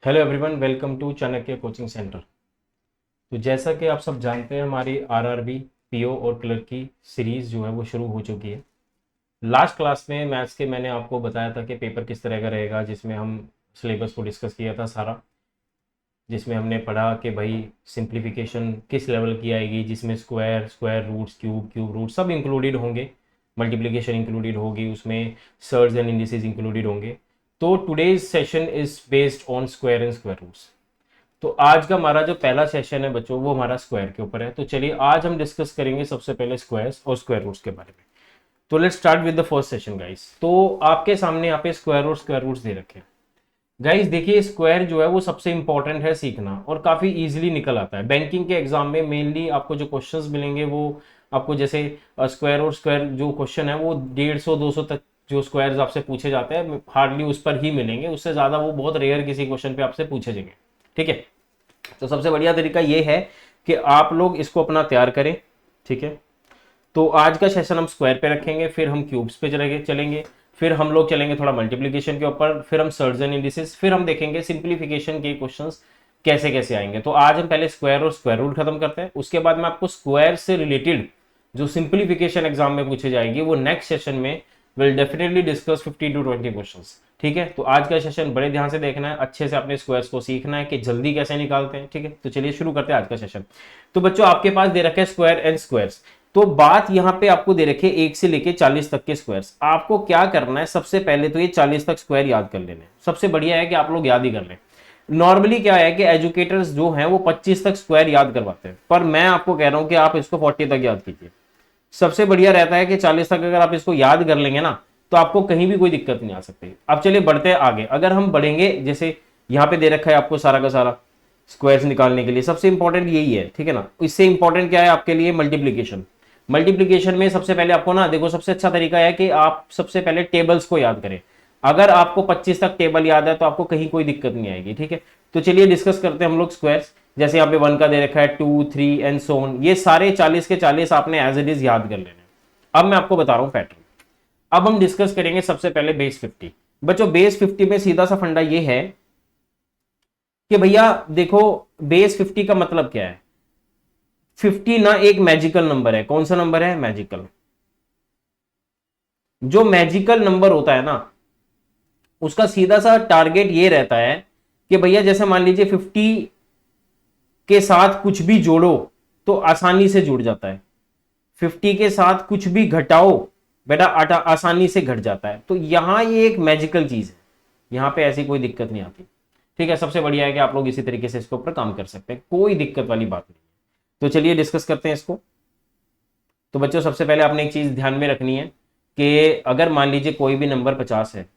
Hello everyone, welcome to Chanakya coaching centre. तो जैसा कि आप सब जानते हैं, हमारी आरआरबी, पीओ और क्लर्क की सीरीज़ जो है वो शुरू हो चुकी है। लास्ट क्लास में मैथ्स के मैंने आपको बताया था कि पेपर किस तरह का रहेगा, जिसमें हम सिलेबस को डिस्कस किया था सारा, जिसमें हमने पढ़ा कि भाई सिंप्लीफिकेशन किस लेवल की आएगी, जिसमें square, square roots, cube, cube root सब इंक्लूडेड होंगे, मल्टीप्लिकेशन इंक्लूडेड होगी उसमें, सर्ज एंड इंडिसेस इंक्लूडेड होंगे। तो today's session is based on square and square roots. तो आज का हमारा जो पहला सेशन है बच्चों, वो हमारा स्क्वायर के ऊपर है। तो चलिए आज हम डिस्कस करेंगे सबसे पहले स्क्वायर्स और स्क्वायर रूट्स के बारे में। तो let's start with the first session guys. तो आपके सामने यहाँ पे स्क्वायर और स्क्वायर रूट्स दे रखे हैं गाइस। देखिए, स्क्वायर जो है वो सबसे इंपॉर्टेंट है सीखना, और काफी इजीली निकल आता है। बैंकिंग के एग्जाम में मेनली आपको जो क्वेश्चंस मिलेंगे वो आपको जैसे स्क्वायर और स्क्वायर जो क्वेश्चन है वो 150-200 तक जो स्क्वायर्स आपसे पूछे जाते हैं हार्डली उस पर ही मिलेंगे, उससे ज्यादा वो बहुत रेयर किसी क्वेश्चन पे आपसे पूछे जाएंगे। ठीक है, तो सबसे बढ़िया तरीका ये है कि आप लोग इसको अपना तैयार करें। ठीक है, तो आज का सेशन हम स्क्वायर पे रखेंगे, फिर हम क्यूब्स पे चलेंगे, फिर हम लोग चलेंगे थोड़ा मल्टीप्लिकेशन के ऊपर, फिर हम सर्ज एंड इंडिसेस, फिर हम देखेंगे सिंप्लीफिकेशन के क्वेश्चंस कैसे कैसे आएंगे। तो आज हम पहले स्क्वायर और स्क्वायर रूट खत्म करते हैं, उसके बाद मैं आपको स्क्वायर से रिलेटेड जो सिंप्लीफिकेशन एग्जाम में पूछी जाएगी वो नेक्स्ट सेशन में will definitely discuss 15 to 20 questions. ठीक है, तो आज का सेशन बड़े ध्यान से देखना है, अच्छे से अपने स्क्वायर्स को सीखना है कि जल्दी कैसे निकालते हैं। ठीक है, तो चलिए शुरू करते हैं आज का सेशन। तो बच्चों आपके पास दे रखे स्क्वायर एंड स्क्वायर्स। तो बात यहां पे आपको दे रखे 1 से लेके 40 तक के स्क्वायर्स। आपको क्या करना है, सबसे पहले तो ये 40 तक स्क्वायर याद कर लेने। सबसे बढ़िया है कि आप लोग याद ही कर लें। नॉर्मली क्या है कि एजुकेटर्स जो हैं वो 25 तक स्क्वायर याद करवाते हैं, पर मैं आपको कह रहा हूं कि आप इसको 40 तक याद कीजिए। सबसे बढ़िया रहता है कि 40 तक अगर आप इसको याद कर लेंगे ना, तो आपको कहीं भी कोई दिक्कत नहीं आ सकती। अब चलिए बढ़ते हैं आगे। अगर हम बढ़ेंगे, जैसे यहां पे दे रखा है आपको सारा का सारा स्क्वायर्स निकालने के लिए सबसे इंपॉर्टेंट यही है। ठीक है ना, इससे इंपॉर्टेंट क्या है आपके लिए, मल्टीप्लीकेशन। मल्टीप्लीकेशन में सबसे पहले आपको ना देखो, सबसे अच्छा तरीका है कि आप सबसे पहले टेबल्स को याद करें। अगर आपको 25 तक टेबल याद है तो आपको कहीं कोई दिक्कत नहीं आएगी। ठीक है, तो चलिए डिस्कस करते हैं हम लोग स्क्वायर्स। जैसे यहाँ पे 1 का दे रखा है, 2, 3 एंड सो ऑन, ये सारे 40 के 40 आपने एज इट इज याद कर लेने। अब मैं आपको बता रहा हूं पैटर्न। अब हम डिस्कस करेंगे सबसे पहले बेस 50। बच्चों बेस 50 में सीधा सा फंडा ये है कि भैया देखो, बेस 50 का मतलब क्या है। 50 ना एक मैजिकल नंबर है। कौन सा नंबर है, मैजिकल। जो मैजिकल नंबर होता है ना, उसका सीधा सा टारगेट ये रहता है कि भैया जैसे मान लीजिए 50 के साथ कुछ भी जोड़ो तो आसानी से जुड़ जाता है। 50 के साथ कुछ भी घटाओ बेटा आसानी से घट जाता है। तो यहां ये एक मैजिकल चीज है, यहां पे ऐसी कोई दिक्कत नहीं आती। ठीक है, सबसे बढ़िया है कि आप लोग इसी तरीके से इसके ऊपर काम कर सकते हैं, कोई दिक्कत वाली बात नहीं। तो चलिए डिस्कस करते हैं इसको। तो बच्चों सबसे पहले आपने एक चीज ध्यान में रखनी है कि अगर मान लीजिए कोई भी नंबर 50 है,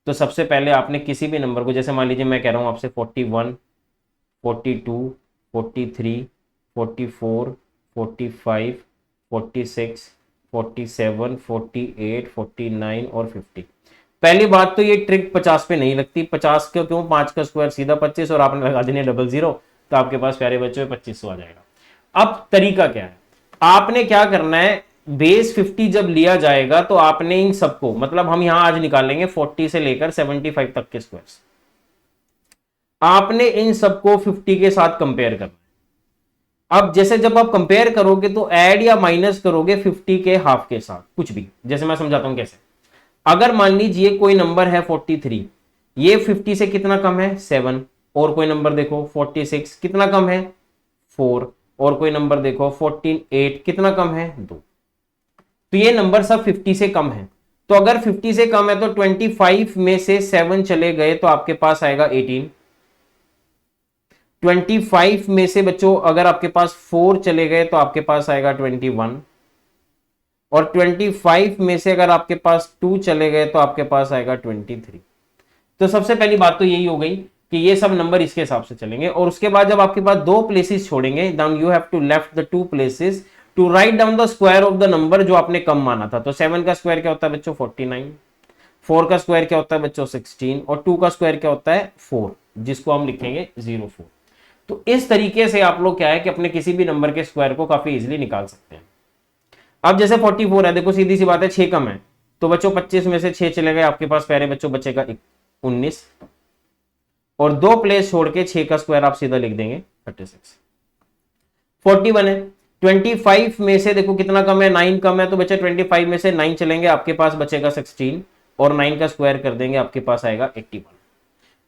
तो सबसे पहले आपने किसी भी नंबर को, जैसे मान लीजिए मैं कह रहा हूं आपसे 41, 42, 43, 44, 45, 46, 47, 48, 49 और 50। पहली बात तो ये ट्रिक 50 पे नहीं लगती। 50 का क्यों, 5 का स्क्वायर सीधा 25 और आपने लगा देने डबल जीरो, तो आपके पास प्यारे बच्चों 2500 आ जाएगा। अब तरीका क्या है, आपने क्या करना है, बेस 50 जब लिया जाएगा तो आपने इन सबको, मतलब हम यहां आज निकालेंगे 40 से लेकर 75 तक के स्क्वायर्स, आपने इन सबको 50 के साथ कंपेयर करना। अब जैसे जब आप कंपेयर करोगे तो ऐड या माइनस करोगे 50 के हाफ के साथ, कुछ भी। जैसे मैं समझाता हूं कैसे। अगर मान लीजिए कोई नंबर है 43, ये 50 से कितना कम है, 7। और कोई नंबर देखो 46 कितना कम है, 4। और कोई नंबर देखो 48 कितना कम है, 2। तो ये नंबर सब 50 से कम है। तो अगर 50 से कम है तो 25 में से 7 चले गए तो आपके पास आएगा 18। 25 में से बच्चों अगर आपके पास 4 चले गए तो आपके पास आएगा 21। और 25 में से अगर आपके पास 2 चले गए तो आपके पास आएगा 23। तो सबसे पहली बात तो यही हो गई कि ये सब नंबर इसके हिसाब से चलेंगे। और उसके बाद जब आपके पास दो प्लेसेस छोड़ेंगे, then you have to left the 2 places to write down the square of the number जो आपने कम माना था। तो 7 का स्क्वायर क्या होता है बच्चों, 49। 4 का स्क्वायर क्या होता है बच्चों, 16। और 2 का स्क्वायर क्या होता है, 4, जिसको हम लिखेंगे 04। तो इस तरीके से आप लोग क्या है कि अपने किसी भी नंबर के स्क्वायर को काफी इजीली निकाल सकते हैं। अब जैसे 44 है, देखो सीधी सी बात है 6 कम है, तो बच्चों 25 में से 6 चले गए, आपके पास प्यारे बच्चों बचेगा 19। और 2 प्लेस छोड़ के 6 का स्क्वायर आप सीधा लिख देंगे 36। 41 है, 25 में से देखो कितना कम है, 9 कम है, तो बच्चा 25 में से 9 चलेंगे, आपके पास बचेगा 16 और 9 का स्क्वायर कर देंगे, आपके पास आएगा 81।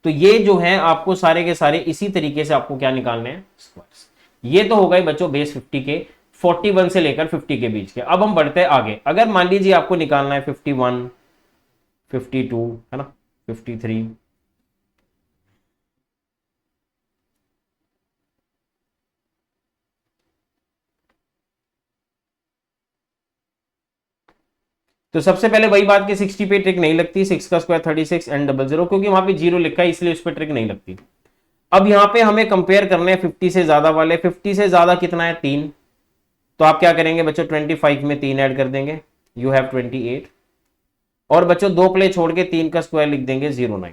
तो ये जो है आपको सारे के सारे इसी तरीके से आपको क्या निकालने हैं, स्क्वायर्स। ये तो हो गए बच्चों बेस 50 के, 41 से लेकर 50 के बीच के। अब हम बढ़ते हैं आगे। अगर मान लीजिए आपको निकालना है 51, 52 है ना, 53, तो सबसे पहले वही बात कि 60 पे ट्रिक नहीं लगती, 6 का स्क्वायर 36 एंड 00, क्योंकि वहां पे 0 लिखा है इसलिए उस पर ट्रिक नहीं लगती। अब यहां पे हमें कंपेयर करने हैं 50 से ज्यादा वाले। 50 से ज्यादा कितना है, 3, तो आप क्या करेंगे बच्चों, 25 में 3 ऐड कर देंगे, यू हैव 28। और बच्चों 2 प्ले छोड़ के 3 का स्क्वायर लिख देंगे 09।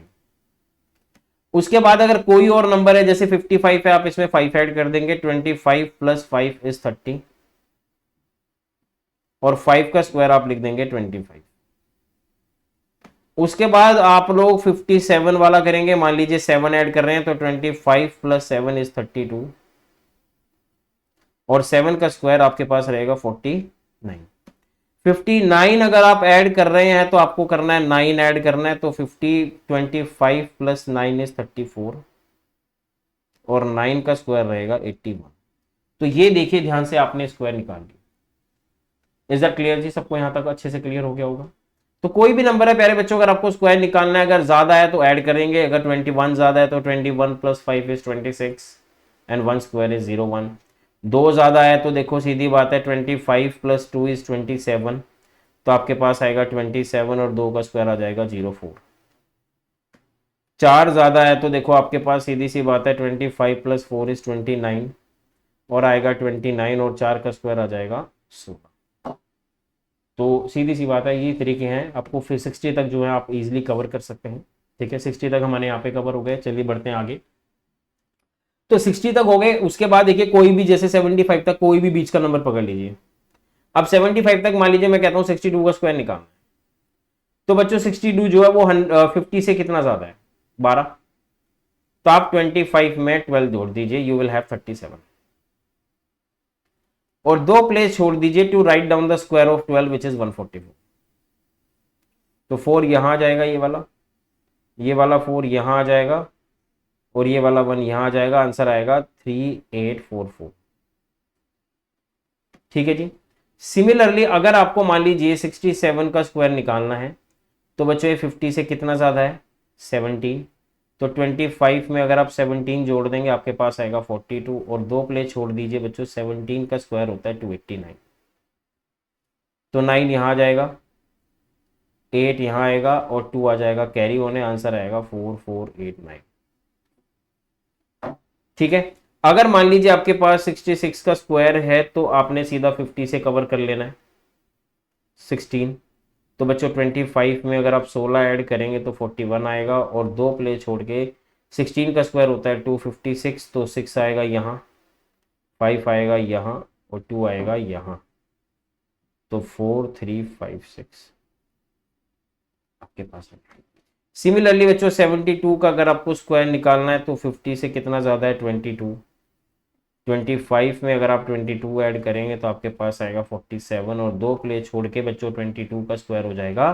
उसके बाद अगर कोई और नंबर है, जैसे 55 है, आप इसमें 5 ऐड कर देंगे, 25 प्लस 5 इज 30 और 5 का स्क्वायर आप लिख देंगे 25। उसके बाद आप लोग 57 वाला करेंगे, मान लीजिए 7 ऐड कर रहे हैं, तो 25 प्लस 7 इज 32 और 7 का स्क्वायर आपके पास रहेगा 49। 59 अगर आप ऐड कर रहे हैं तो आपको करना है 9 ऐड करना है, तो 25 प्लस 9 इज 34 और 9 का स्क्वायर रहेगा 81। तो ये देखिए ध्यान से आपने स्क्वायर निकाल लिया। इज दैट क्लियर जी? सबको यहां तक अच्छे से क्लियर हो गया होगा। तो कोई भी नंबर है प्यारे बच्चों, अगर आपको स्क्वायर निकालना है, अगर ज्यादा है तो ऐड करेंगे, अगर 21 ज्यादा है तो 21 plus 5 is 26 and 1 square is 01। 2 ज्यादा है तो देखो सीधी बात है, 25 प्लस 2 इज 27, तो आपके पास आएगा 27 और 2 का स्क्वायर आ जाएगा 04। 4 ज्यादा है तो देखो आपके पास सीधी सी बात है, 25 प्लस 4 इज 29 और आएगा 29 और 4 का स्क्वायर आ जाएगा 16। तो सीधी सी बात है, ये तरीके हैं। आपको फिर 60 तक जो है आप इजीली कवर कर सकते हैं। ठीक है, 60 तक हमारे यहाँ पे कवर हो गए। चलिए बढ़ते हैं आगे। तो 60 तक हो गए। उसके बाद देखिए कोई भी, जैसे 75 तक कोई भी बीच का नंबर पकड़ लीजिए। अब 75 तक मान लीजिए मैं कहता हूँ 62 का स्क्वायर निकालना है, तो बच्चों 62 जो है वो 50 से कितना ज्यादा है, 12। तो आप 25 में 12 जोड़ दीजिए, यू विल हैव 37 और 2 प्लेस छोड़ दीजिए to write down the square of 12 which is 144। तो 4 यहां आ जाएगा, ये वाला 4 यहां आ जाएगा और ये वाला 1 यहां आ जाएगा। आंसर आएगा 3844। ठीक है जी। सिमिलरली अगर आपको मान लीजिए 67 का स्क्वायर निकालना है, तो बच्चों ये 50 से कितना ज्यादा है, 17। तो 25 में अगर आप 17 जोड़ देंगे आपके पास आएगा 42 और 2 प्लेस छोड़ दीजिए बच्चों, 17 का स्क्वायर होता है 289। तो 9 यहां आ जाएगा, 8 यहां आएगा और 2 आ जाएगा कैरी होने। आंसर आएगा 4489। ठीक है। अगर मान लीजिए आपके पास 66 का स्क्वायर है तो आपने सीधा 50 से कवर कर लेना है 16। तो बच्चों 25 में अगर आप 16 ऐड करेंगे तो 41 आएगा और 2 प्लेस छोड़ के 16 का स्क्वायर होता है 256, तो 6 आएगा यहाँ, 5 आएगा यहाँ और 2 आएगा यहाँ। तो 4356 आपके पास है। सिमिलरली बच्चों 72 का अगर आपको स्क्वायर निकालना है तो 50 से कितना ज़्यादा है, 22। 25 में अगर आप 22 ऐड करेंगे तो आपके पास आएगा 47 और 2 प्लेस छोड़ के बच्चों 22 का स्क्वायर हो जाएगा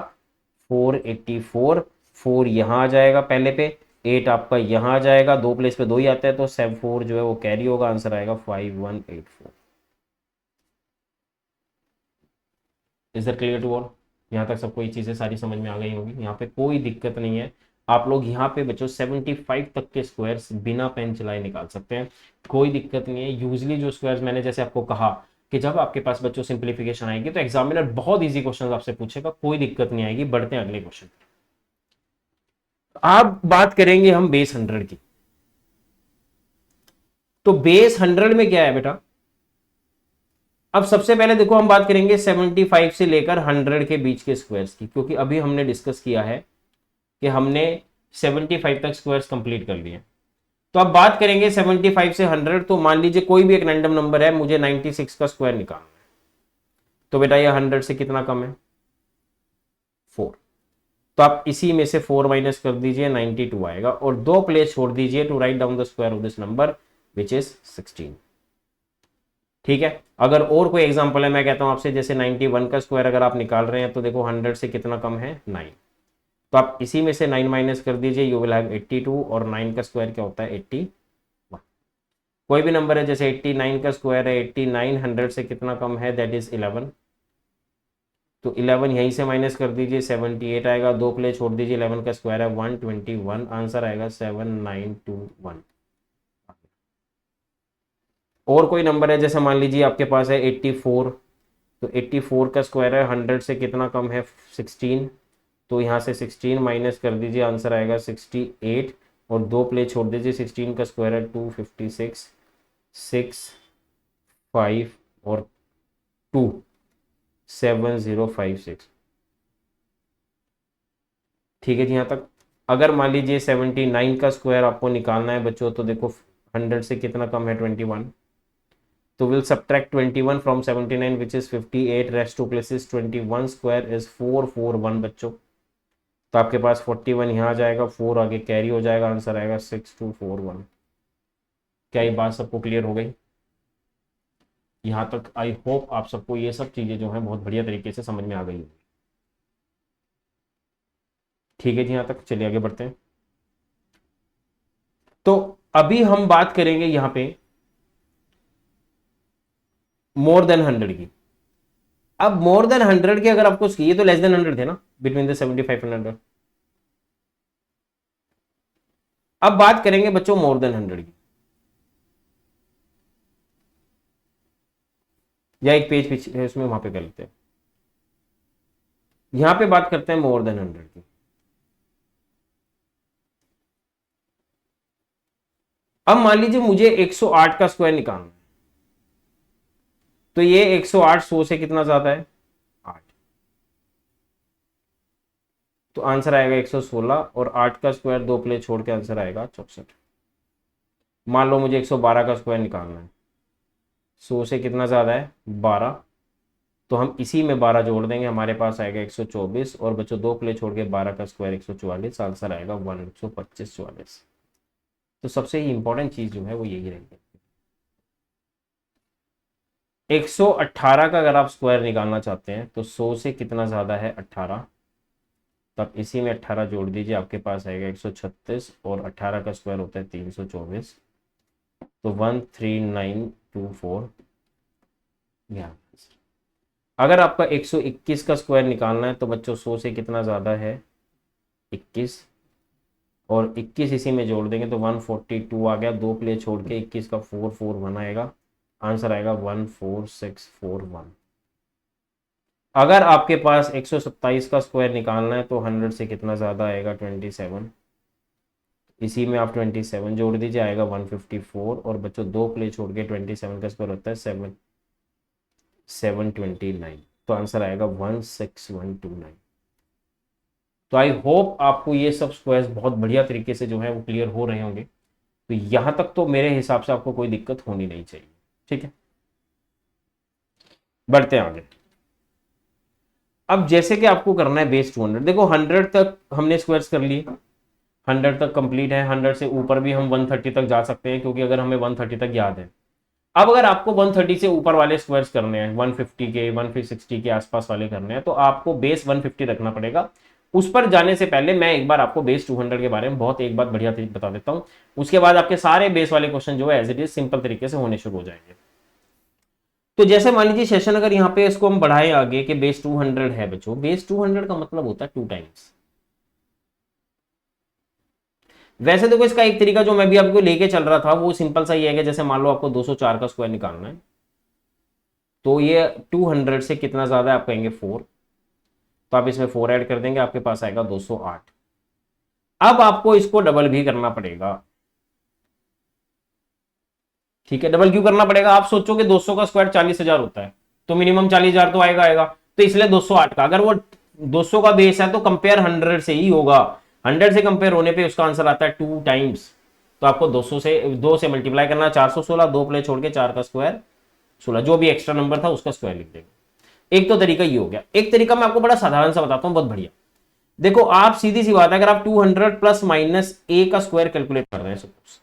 484। 4 यहाँ आ जाएगा पहले पे, 8 आपका यहाँ आ जाएगा, 2 प्लेस पे 2 ही आता है, तो 4 जो है वो कैरी होगा। आंसर आएगा 5184। Is that clear to all? यहाँ तक सबको ये चीज़ें सारी समझ में आ गई होंगी, यहाँ पे कोई दिक्कत नहीं है। आप लोग यहाँ पे बच्चों 75 तक के स्क्वायर्स बिना पेन चलाए निकाल सकते हैं, कोई दिक्कत नहीं है। यूजली जो स्क्वायर्स मैंने जैसे आपको कहा कि जब आपके पास बच्चों सिंप्लीफिकेशन आएगी तो एग्जामिनर बहुत इजी क्वेश्चन आपसे पूछेगा, कोई दिक्कत नहीं आएगी। बढ़ते हैं अगले क्वेश्चन। आप बात करेंगे हम बेस 100 की। तो बेस 100 में क्या है बेटा, अब सबसे पहले देखो हम बात करेंगे 75 से लेकर 100 के बीच के स्क्वायर्स की, क्योंकि अभी हमने डिस्कस किया है कि हमने 75 तक स्क्वायर्स कंप्लीट कर लिए। तो अब बात करेंगे 75 से 100। तो मान लीजिए कोई भी एक रैंडम नंबर है, मुझे 96 का स्क्वायर निकालना है। तो बेटा ये 100 से कितना कम है, 4। तो आप इसी में से 4 माइनस कर दीजिए, 92 आएगा, और 2 प्लेस छोड़ दीजिए to write down the square of this number which is 16। ठीक है, अगर और कोई एग्जांपल है, मैं कहता हूं आपसे, जैसे 91 का स्क्वायर अगर आप निकाल रहे हैं तो देखो 100 से कितना कम है, 9। तो आप इसी में से 9 माइनस कर दीजिए, यू विल हैव 82, और 9 का स्क्वायर क्या होता है, 81। कोई भी नंबर है, जैसे 89 का स्क्वायर है 89, 100 से कितना कम है, दैट इज 11। तो 11 यहीं से माइनस कर दीजिए, 78 आएगा, 2 प्ले छोड़ दीजिए, 11 का स्क्वायर है 121, आंसर आएगा 7921। और कोई नंबर है, जैसे मान लीजिए आपके पास है 84, तो 84 का स्क्वायर है 100 से कितना कम है, 16। तो यहाँ से 16 माइनस कर दीजिए, आंसर आएगा 68, और 2 प्ले छोड़ दीजिए, 16 का स्क्वायर है 256, 6 5 और 2 7056। ठीक है जी, यहाँ तक। अगर मान लीजिए 79 का स्क्वायर आपको निकालना है बच्चों, तो देखो 100 से कितना कम है, 21। तो will subtract 21 from 79 which is 58, rest two places, 21 square is 441 बच्चों। तो आपके पास 41 यहाँ आ जाएगा, 4 आगे कैरी हो जाएगा, आंसर आएगा 6241। क्या ये बात सबको क्लियर हो गई? यहाँ तक आई होप आप सबको ये सब चीज़ें जो हैं बहुत बढ़िया तरीके से समझ में आ गई। ठीक है जी, यहाँ तक चलिए आगे बढ़ते हैं। तो अभी हम बात करेंगे यहाँ पे मोर देन 100 की। अब मोर देन 100 की अगर आपको, ये तो लेस देन 100 थे ना, बिटवीन द 75 एंड 100। अब बात करेंगे बच्चों मोर देन 100 की, या एक पेज पीछे है उसमें, वहां पे कर लेते हैं। यहां पे बात करते हैं मोर देन 100 की। अब मान लीजिए मुझे 108 का स्क्वायर निकालना है, तो ये 108 100 से कितना ज्यादा है, 8। तो आंसर आएगा 116, और 8 का स्क्वायर 2 प्लेस छोड़ के आंसर आएगा 64। मान लो मुझे 112 का स्क्वायर निकालना है, 100 से कितना ज्यादा है, 12। तो हम इसी में 12 जोड़ देंगे, हमारे पास आएगा 124, और बच्चों 2 प्ले छोड़ के 12 का स्क्वायर 144, आंसर आएगा 125 44। तो सबसे ही इंपॉर्टेंट चीज जो है वो यही रहेगी। 118 का अगर आप स्क्वायर निकालना चाहते हैं तो 100 से कितना ज्यादा है, 18। तो आप इसी में 18 जोड़ दीजिए, आपके पास आएगा 136, और 18 का स्क्वायर होता है 324, तो 13924। अगर आपका 121 का स्क्वायर निकालना है तो बच्चों 100 से कितना ज़्यादा है, 21, और 21 इसी में जोड़ देंगे तो 142 आ गया, 2 प्ले छोड़ के 21 का 441 आएगा, आंसर आएगा 14641। अगर आपके पास 127 का स्क्वायर निकालना है तो 100 से कितना ज़्यादा आएगा, 27। इसी में आप 27 जोड़ दीजिए, आएगा 154, और बच्चों 2 प्ले छोड़ के 27 का स्क्वायर होता है 729, तो आंसर आएगा 16129। तो आई होप आपको ये सब स्क्वायर्स बहुत बढ़िया तरीके से जो है वो क्लियर हो रहे होंगे। तो यहां तक तो मेरे हिसाब से आपको कोई दिक्कत होनी नहीं चाहिए। ठीक है, बढ़ते हैं आगे। अब जैसे कि आपको करना है बेस 200, देखो 100 तक हमने स्क्वायर्स कर लिए, 100 तक कंप्लीट है, 100 से ऊपर भी हम 130 तक जा सकते हैं, क्योंकि अगर हमें 130 तक याद है। अब अगर आपको 130 से ऊपर वाले स्क्वायर्स करने हैं, 150 के 160 के आसपास वाले करने हैं, तो आपको बेस 150 रखना पड़ेगा। उस पर जाने से पहले मैं एक बार आपको बेस 200 के बारे में बहुत एक बात बढ़िया बता देता हूं, उसके बाद आपके सारे बेस वाले क्वेश्चन जो है एज इट इज सिंपल तरीके से होने शुरू हो जाएंगे। तो जैसे मान लीजिए सेशन अगर यहाँ पे इसको हम बढ़ाएं आगे कि बेस 200 है बच्चों, बेस 200 का मतलब होता है 2 टाइम्स। वैसे देखो इसका एक तरीका जो मैं भी आपको लेके चल रहा था वो सिंपल सा ही है कि जैसे मान लो आपको 204 का स्क्वायर निकालना है, तो ये 200 से कितना ज्यादा है, आप कहेंगे 4, तो आप इसमें 4 ऐड कर देंगे, आपके पास आएगा 208। अब आपको इसको डबल भी करना पड़ेगा। ठीक है, डबल क्यों करना पड़ेगा, आप सोचो कि 200 का स्क्वायर 40,000 होता है, तो मिनिमम 40,000 तो आएगा, तो इसलिए 208 का, अगर वो 200 का बेस है तो कंपेयर 100 से ही होगा, 100 से कंपेयर होने पे उसका आंसर आता है 2 टाइम्स। तो आपको 2 से मल्टीप्लाई करना, 416, 2 प्ले छोड़ के 4 का स्क्वायर 16, जो भी एक्स्ट्रा नंबर था उसका स्क्वायर लिख देंगे। एक तो तरीका ये हो गया। एक तरीका मैं आपको बड़ा साधारण सा बताता हूं, बहुत बढ़िया। देखो आप सीधी सी बात है, अगर आप 200 प्लस माइनस ए का स्क्वायर कैलकुलेट कर रहे हैं सपोज,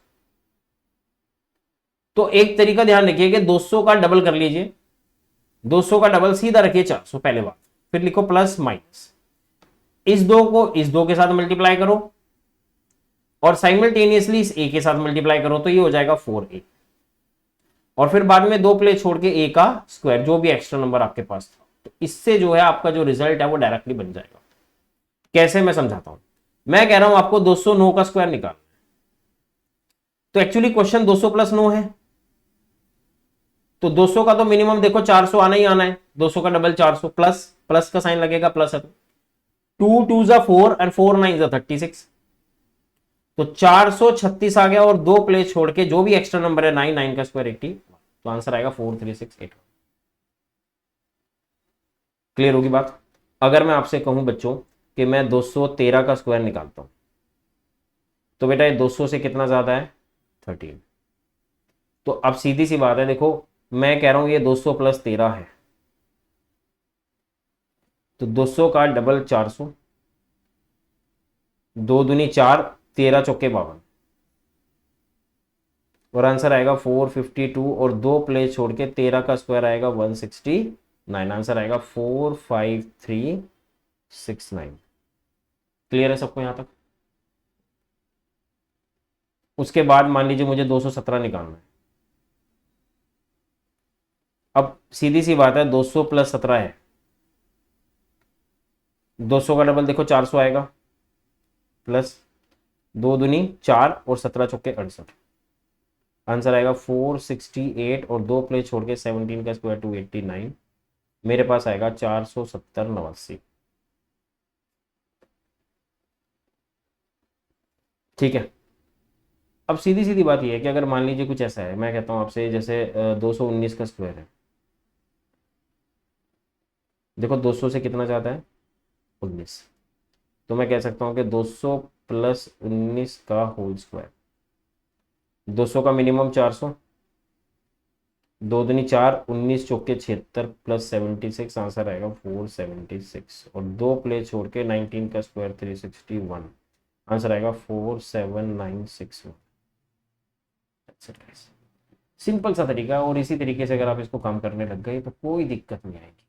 तो एक तरीका ध्यान रखिए कि 200 का डबल कर लीजिए, 200 का डबल सीधा रखिए 400 पहले बात, फिर लिखो प्लस माइनस, इस दो को इस दो के साथ मल्टीप्लाई करो और साइमल्टेनियसली इस ए के साथ मल्टीप्लाई करो, तो ये हो जाएगा 4a, और फिर बाद में दो प्लेस छोड़ के ए का स्क्वायर, जो भी एक्स्ट्रा नंबर आपके पास था, तो इससे जो है आपका जो रिजल्ट है वो डायरेक्टली बन जाएगा। कैसे, मैं समझाता हूं। मैं कह रहा हूं आपको 209 का स्क्वायर निकाल, तो एक्चुअली क्वेश्चन 200 प्लस 9 है, तो 200 का तो मिनिमम देखो 400 आना ही आना है, 200 का डबल 400, प्लस प्लस का साइन लगेगा, प्लस है तो 2 2 जा 4 एंड 4 9 जा 36, तो 436 आ गया, और दो प्लेस छोड़ के जो भी एक्स्ट्रा नंबर है 9, 9 का स्क्वायर 80, तो आंसर आएगा 43681। क्लियर होगी बात। अगर मैं आपसे कहूं बच्चों कि मैं 213 का स्क्वायर निकालता हूं, तो बेटा ये 200 से कितना ज्यादा है, 13। तो अब सीधी सी बात है, देखो मैं कह रहा हूं ये 200 प्लस 13 है, तो 200 का डबल 400, दो दूनी 4, 13 चौके 52, और आंसर आएगा 452, और दो प्लेस छोड़ के 13 का स्क्वायर आएगा 169, आंसर आएगा 45369। क्लियर है सबको यहां तक। उसके बाद मान लीजिए मुझे 217 निकालना है। अब सीधी सी बात है, 200 प्लस 17 है, 200 का डबल देखो 400 आएगा, प्लस दो दूनी 4 और 17 चौके 68, आंसर आएगा 468, और दो प्लेस छोड़ के 17 का स्क्वायर 289, मेरे पास आएगा 470 89। ठीक है। अब सीधी सीधी बात यह है कि अगर मान लीजिए कुछ ऐसा है, मैं कहता हूं आपसे जैसे 219 का स्क्वायर है, देखो 200 से कितना ज्यादा है, 19, तो मैं कह सकता हूं कि 200 प्लस 19 का होल स्क्वायर, 200 का मिनिमम 400, दो दूनी 4, 19 चौके 76 प्लस 76, आंसर आएगा 476, और दो प्लेस छोड़ के 19 का स्क्वायर 361, आंसर आएगा 47961। सिंपल सा तरीका, और इसी तरीके से अगर आप इसको काम करने लग गए तो कोई दिक्कत नहीं आएगी।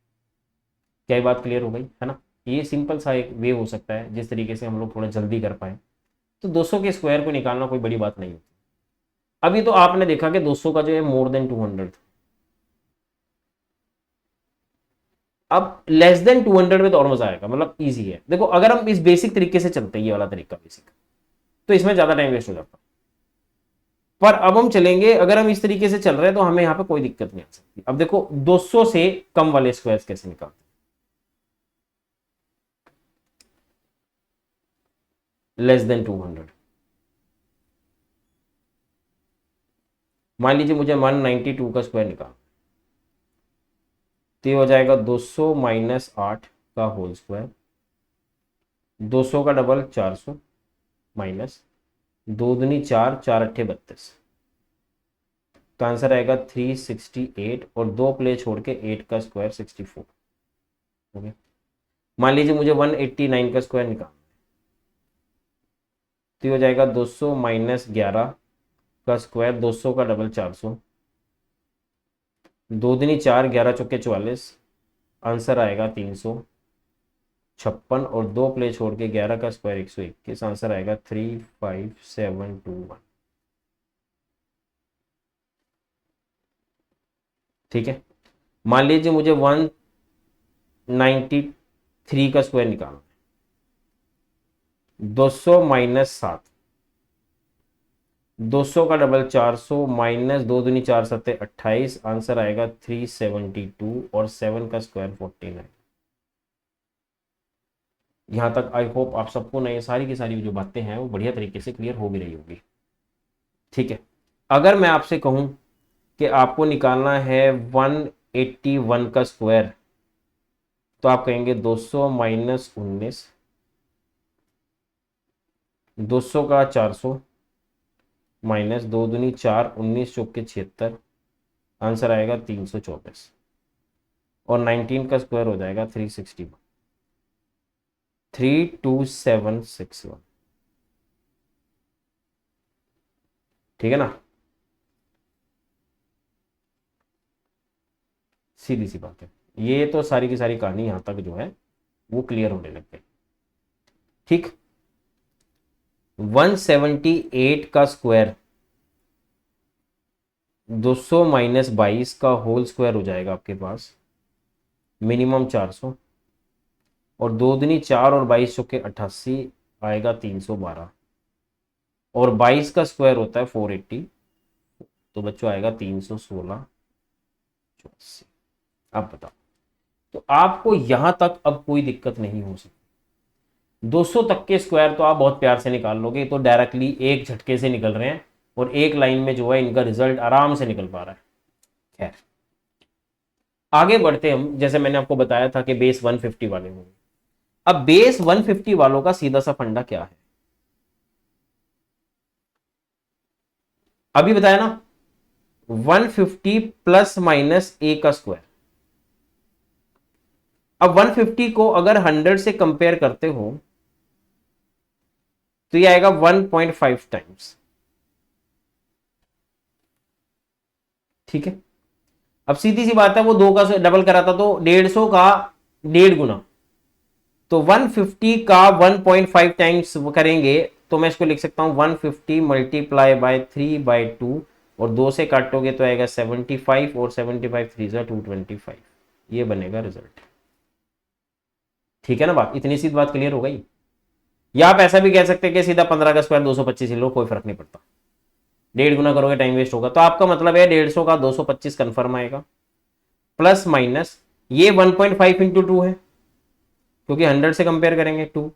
क्या ये बात क्लियर हो गई है ना। ये सिंपल सा एक वे हो सकता है जिस तरीके से हम लोग थोड़ा जल्दी कर पाए, तो 200 के स्क्वायर को निकालना कोई बड़ी बात नहीं होती। अभी तो आपने देखा कि 200 का जो है मोर देन 200 था, अब लेस देन 200 में तो और मजा आएगा, मतलब इजी है। देखो अगर हम इस बेसिक तरीके से चलते हैं, ये वाला तरीका बेसिक, तो इसमें ज्यादा टाइम वेस्ट हो जाता, पर अब हम चलेंगे, अगर हम इस तरीके से चल रहे हैं तो हमें यहां पे कोई दिक्कत नहीं आ सकती। अब देखो 200 से कम वाले स्क्वायर्स कैसे निकालते हैं, लेस देन 200। मान लीजिए मुझे 192 का स्क्वायर निकाल, तो ये हो जाएगा 200 माइनस 8 का होल स्क्वायर, 200 का डबल 400 माइनस दो दूनी 4, 4 अट्ठे 32, तो आंसर आएगा 368, और दो प्ले छोड़ के 8 का स्क्वायर 64। ओके, मान लीजिए मुझे 189 का स्क्वायर निकालना, तो ये हो जाएगा 200 माइनस 11 का स्क्वायर, 200 का डबल 400, दो दूनी 4, 11 चौके 44, आंसर आएगा 356, और दो प्ले छोड़ के 11 का स्क्वायर 121, आंसर आएगा 35721। ठीक है। मान लीजिए मुझे 193 का स्क्वायर निकालना, 200 माइनस 7, 200 का डबल 400 माइनस दो दूनी 4 सत्ते 28, आंसर आएगा 372, और 7 का स्क्वायर 49। यहां तक आई होप आप सबको ना ये सारी की सारी जो बातें हैं वो बढ़िया तरीके से क्लियर हो भी रही होगी। ठीक है। अगर मैं आपसे कहूं कि आपको निकालना है 181 का स्क्वायर, तो आप कहेंगे 200 माइनस 19, 200 का 400 माइनस दो दूनी 4, 19 चौके 76, आंसर आएगा 324, और 19 का स्क्वायर हो जाएगा 361। 32761, ठीक है ना। सीधी सी बात है, ये तो सारी की सारी कहानी यहां तक जो है वो क्लियर होने लग गई। ठीक, 178 का स्क्वायर 200 माइनस 22 का होल स्क्वायर हो जाएगा आपके पास मिनिमम 400, और 2 दूनी 4 और 22 चौके 88 आएगा 312, और 22 का स्क्वायर होता है 480, तो बच्चों आएगा 316 84। अब बताओ, तो आपको यहां तक अब कोई दिक्कत नहीं हो सकती। 200 तक के स्क्वायर तो आप बहुत प्यार से निकाल लोगे, तो डायरेक्टली एक झटके से निकल रहे हैं और एक लाइन में जो है इनका रिजल्ट आराम से निकल पा रहा है। खैर, आगे बढ़ते हम, जैसे मैंने आपको बताया था कि बेस 150 वाले होंगे। अब बेस 150 वालों का सीधा सा फंडा क्या है, अभी बताया ना, 150 प्लस माइनस ए का स्क्वायर। अब 150 को अगर 100 से कंपेयर करते हो तो ये आएगा 1.5 टाइम्स, ठीक है। अब सीधी सी बात है, वो 2 का डबल कराता तो 150 का 1.5 गुना, तो 150 का 1.5 टाइम्स करेंगे तो मैं इसको लिख सकता हूं 150 मल्टीप्लाई बाय 3/2, और 2 से काटोगे तो आएगा 75, और 75 3 जा 225, ये बनेगा रिजल्ट। ठीक है ना, बात इतनी सी बात क्लियर हो गई। या आप ऐसा भी कह सकते हैं कि सीधा 15 का स्क्वायर 225 ही लो, कोई फर्क नहीं पड़ता, 1.5 गुना करोगे टाइम वेस्ट होगा। तो आपका मतलब है 150 का 225 कंफर्म आएगा, प्लस माइनस ये 1.5 इंटू 2 है, क्योंकि 100 से कंपेयर करेंगे 2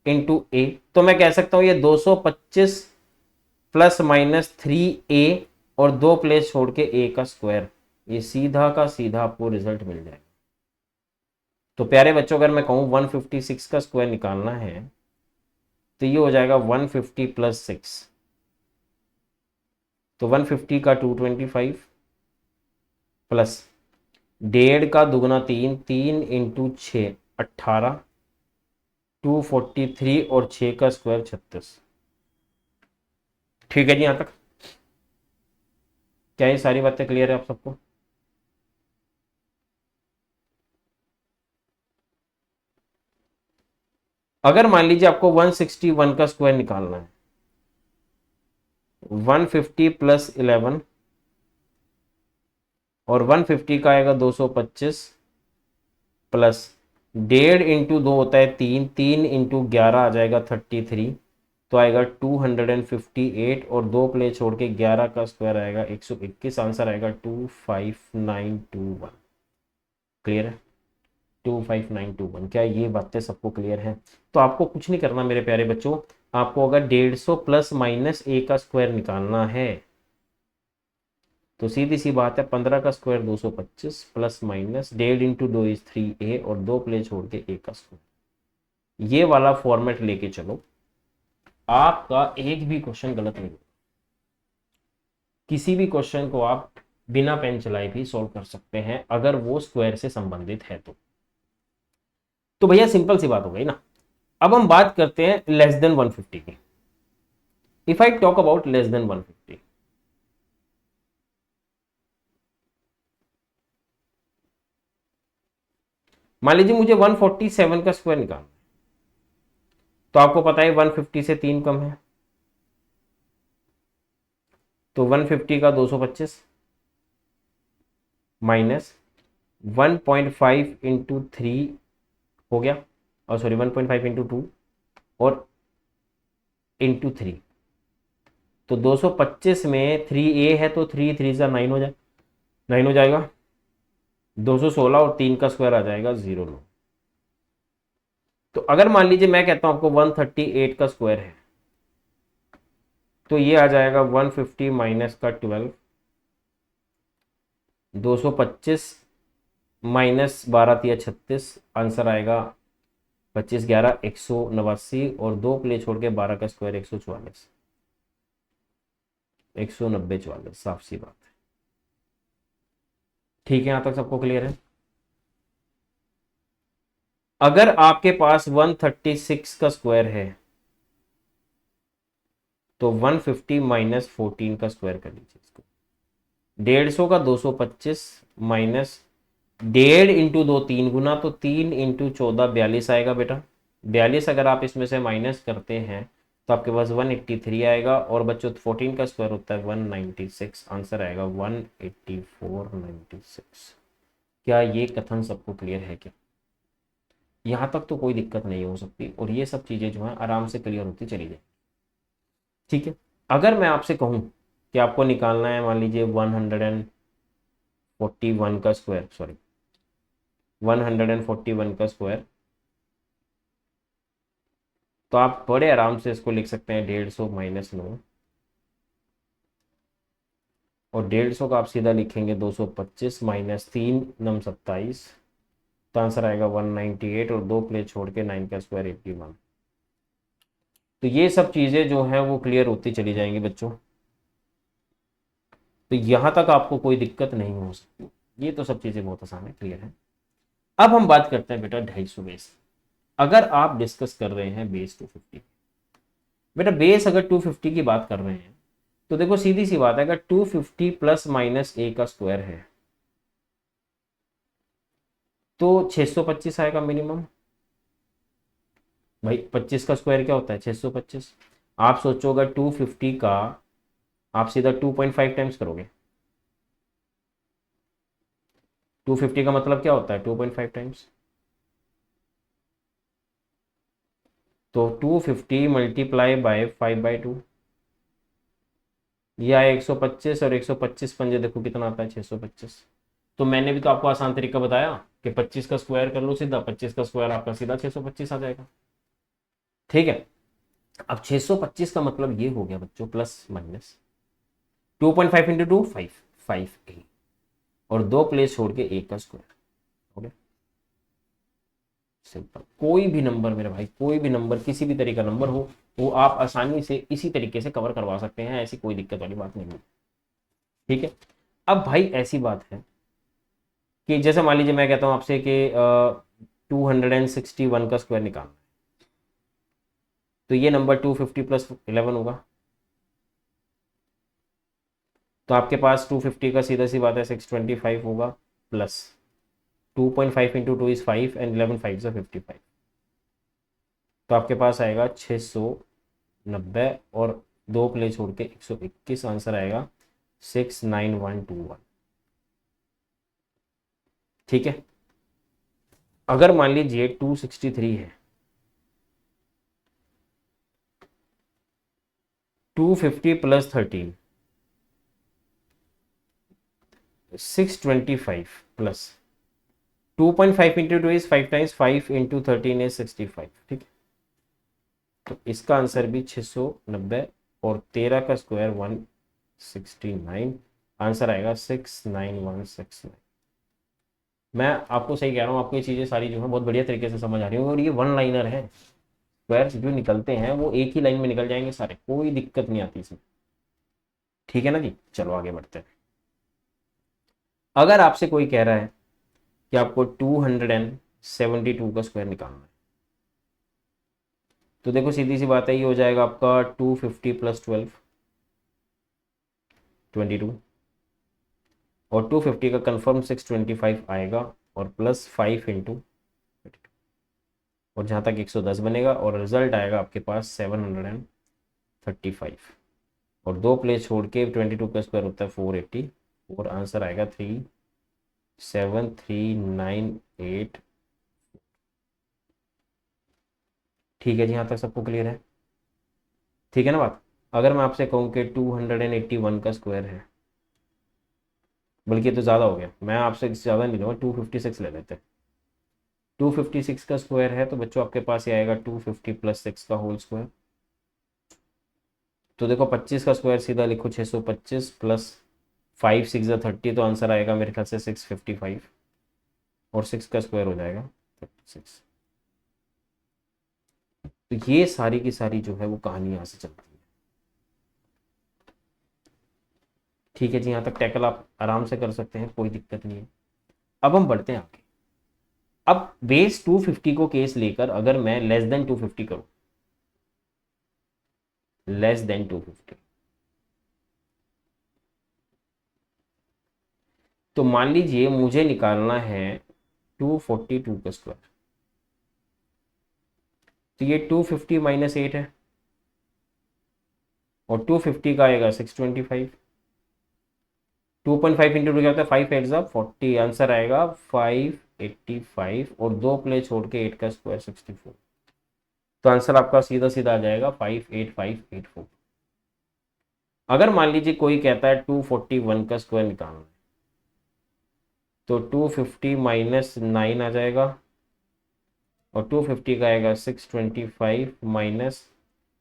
इंटू ए, तो मैं कह सकता हूं ये 225 प्लस माइनस 3a, और 2 प्लेस छोड़ के a का स्क्वायर, ये सीधा का सीधा आपको रिजल्ट मिल जाएगा। तो प्यारे बच्चों, अगर मैं कहूं 156 का स्क्वायर निकालना है तो ये हो जाएगा 150 प्लस 6, तो 150 का 225 प्लस 1.5 का दुगना 3, 3 इंटू 6 18, 243, और 6 का स्क्वायर 36। ठीक है जी, यहां तक क्या ये सारी बातें क्लियर है आप सबको? अगर मान लीजिए आपको 161 का स्क्वायर निकालना है, 150 प्लस 11, और 150 का आएगा 225 प्लस 1.5 इंटू 2 होता है 3, 3 इंटू 11 आ जाएगा 33, तो आएगा 258, और 2 प्ले छोड़ के 11 का स्क्वायर आएगा 121, आंसर आएगा 25921। क्लियर है? 25921। क्या ये बातें सबको क्लियर है? तो आपको कुछ नहीं करना मेरे प्यारे बच्चों, आपको अगर 150 प्लस माइनस ए का स्क्वायर निकालना है तो सीधी सी बात है, 15 का square 225 plus minus 1.5 into 2 is 3a, और 2 प्ले छोड़ के a का स्क्वायर, ये वाला फॉर्मेट लेके चलो, आपका एक भी क्वेश्चन गलत नहीं होगा। किसी भी क्वेश्चन को आप बिना पेन चलाए भी सॉल्व कर सकते हैं अगर वो स्क्वायर से संबंधित है तो भैया सिंपल सी बात हो गई ना। अब हम बात करते हैं लेस देन 150 की। If I talk about less than 150, मान लीजिए मुझे 147 का स्क्वायर निकालना, तो आपको पता है 150 से 3 कम है, तो 150 का 225 माइनस 1.5 इंटू 3 हो गया, और सॉरी 1.5 इंटू 2 और इंटू 3, तो 225 में 3a है तो 3 3 जा 9 हो जाए, 9 हो जाएगा, 216, और 3 का स्क्वायर आ जाएगा 0 9। तो अगर मान लीजिए मैं कहता हूं आपको 138 का स्क्वायर है, तो ये आ जाएगा 150 माइनस का 12, 225 माइनस 12 तिया 36, आंसर आएगा 25 11 189, और 2 प्ले छोड़ के 12 का स्क्वायर 144, 190 44, साफ सी बात है। ठीक है, यहां तक सबको क्लियर है? अगर आपके पास 136 का स्क्वायर है तो 150 माइनस 14 का स्क्वायर कर लीजिए इसको। 150 का 225 माइनस 1.5 इंटू 2 3 गुना, तो 3 इंटू 14 42 आएगा बेटा। 42 अगर आप इसमें से माइनस करते हैं तो आपके पास 183 आएगा, और बच्चों 14 का स्क्वायर होता है 196, आंसर आएगा 18496। क्या ये कथन सबको क्लियर है क्या? यहाँ तक तो कोई दिक्कत नहीं हो सकती, और ये सब चीज़ें जो है आराम से क्लियर होती चली जाए। ठीक है, अगर मैं आपसे कहूँ कि आपको निकालना है मान लीजिए 141 का स्क्वायर, सॉरी 141 का स्क्वायर, तो आप बड़े आराम से इसको लिख सकते हैं 150 माइनस 9, और 150 का आप सीधा लिखेंगे 225 माइनस 3 9 27, तो आंसर आएगा 198, और 2 प्लेस छोड़ के 9 का स्क्वायर 81। तो ये सब चीज़ें जो हैं वो क्लियर होती चली जाएंगी बच्चों, तो यहाँ तक आपको कोई दिक्कत नहीं हो सकती। ये तो सब चीज़ें बहुत आसान है, क्लियर है। अब हम बात करते हैं बेटा 250 बेस। अगर आप डिस्कस कर रहे हैं बेस 250, बेटा बेस अगर 250 की बात कर रहे हैं तो देखो सीधी सी बात है, अगर 250 प्लस माइनस ए का स्क्वायर है तो 625 आएगा मिनिमम। भाई 25 का स्क्वायर क्या होता है 625। आप सोचो अगर 250 का आप सीधा 2.5 टाइम्स करोगे, 250 का मतलब क्या होता है 2.5 टाइम्स, तो 250 मल्टीप्लाई बाय 5/2, या 125, और 125 पंजे देखो कितना आता है 625। तो मैंने भी तो आपको आसान तरीका बताया कि 25 का स्क्वायर कर लो सीधा, 25 का स्क्वायर आपका सीधा 625 आ जाएगा। ठीक है, अब 625 का मतलब ये हो गया बच्चों प्लस माइनस 2.5 इंटू 2 5 5 और 2 प्लेस छोड़ के 1 का स्क्वायर हो गया। सिंपल, कोई भी नंबर मेरे भाई, कोई भी नंबर किसी भी तरह का नंबर हो वो आप आसानी से इसी तरीके से कवर करवा सकते हैं, ऐसी कोई दिक्कत वाली बात नहीं है। ठीक है, अब भाई ऐसी बात है कि जैसे मान लीजिए मैं कहता हूं आपसे कि 261 का स्क्वायर निकालना है, तो ये नंबर 250 प्लस 11 होगा, तो आपके पास 250 का सीधा सी बात है 625 होगा, प्लस 2.5 इंटू 2 इज 5 एंड 11 5 से 55, तो आपके पास आएगा 690, और 2 प्ले छोड़ के 121, आंसर आएगा 69121। ठीक है, अगर मान लीजिए 263 है, 250 plus 13 625 plus 2.5 into 2 is 5 times 5 into 13 is 65। ठीक है, तो इसका आंसर भी 690, और 13 का स्क्वायर 169, आंसर आएगा 69169। मैं आपको सही कह रहा हूँ, आपको ये चीज़ें सारी जो है बहुत बढ़िया तरीके से समझ आ रही होंगी, और ये वन लाइनर है, स्क्वायर्स जो निकलते हैं वो एक ही लाइन में निकल जाएंगे सारे, कोई दिक्कत नहीं आती इसमें। ठीक है ना जी, चलो आगे बढ़ते हैं। अगर आपसे कोई कह रहा है कि आपको 272 का स्क्वायर निकालना है, तो देखो सीधी सी बात है, ये हो जाएगा आपका 250 प्लस 12 22, और 250 का कंफर्म 625 आएगा, और प्लस 5 इंटू, और जहाँ तक 110 बनेगा, और रिजल्ट आएगा आपके पास 735, और 2 प्लेस छोड़ के 22 का स्क्वायर होता है 480, और आंसर आएगा 37398। ठीक है जी, यहाँ तक सबको क्लियर है? ठीक है ना बात? अगर मैं आपसे कहूँ कि 281 का स्क्वायर है, बल्कि तो ज़्यादा हो गया, मैं आपसे ज़्यादा नहीं लूँगा, 256 ले लेते हैं। 256 का स्क्वायर है तो बच्चों आपके पास ये आएगा 250 प्लस 6 का होल स्क्वायर। तो देखो 25 का स्क्वायर सीधा लिखो 625 प्लस 5 6 30, तो आंसर आएगा मेरे ख्याल से 655, और 6 का स्क्वायर हो जाएगा 36। तो ये सारी की सारी जो है वो कहानी यहाँ से चलती है। ठीक है जी, यहाँ तक टैकल आप आराम से कर सकते हैं, कोई दिक्कत नहीं है। अब हम बढ़ते हैं आगे। अब बेस 250 को केस लेकर अगर मैं लेस देन 250 करूं, लेस देन 250, तो मान लीजिए मुझे निकालना है 242 का स्क्वायर, तो ये 250 माइनस 8 है और 250 का आएगा 625। 2.5 इंटू टू क्या होता है, 5 एट 40, आंसर आएगा 585 और 2 प्लेस छोड़ के 8 का स्क्वायर 64, तो आंसर आपका सीधा सीधा आ जाएगा 58584। अगर मान लीजिए कोई कहता है 241 का स्क्वायर निकालना है, तो 250 माइनस 9 आ जाएगा और 250 का आएगा 625 माइनस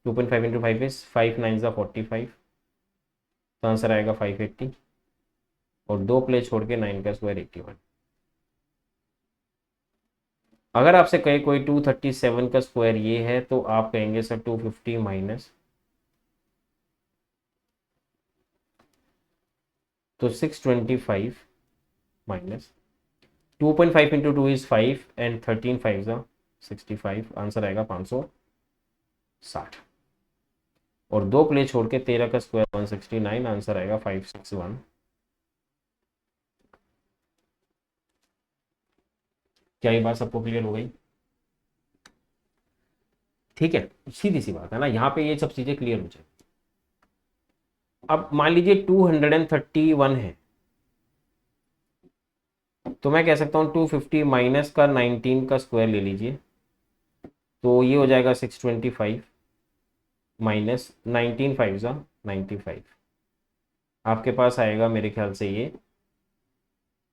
2.5 इंटू 5 इज 5 9 45, तो आंसर आएगा 580 और 2 प्लेस छोड़ के 9 का स्क्वायर 81। अगर आपसे कहे कोई 237 का स्क्वायर ये है, तो आप कहेंगे सर 250 माइनस, तो 625 minus 2.5 into 2 is 5 and 13 5 65, answer आएगा 560 और 2 प्लेस छोड़ के 13 का स्क्वायर 169, आंसर आएगा 561। क्या ये बात सबको क्लियर हो गई? ठीक है, सीधी सी बात है ना, यहाँ पे ये सब चीजें क्लियर हो जाए। अब मान लीजिए 231 है, तो मैं कह सकता हूँ 250 माइनस का 19 का स्क्वायर ले लीजिए, तो ये हो जाएगा 625 माइनस 19 5 95, आपके पास आएगा मेरे ख्याल से ये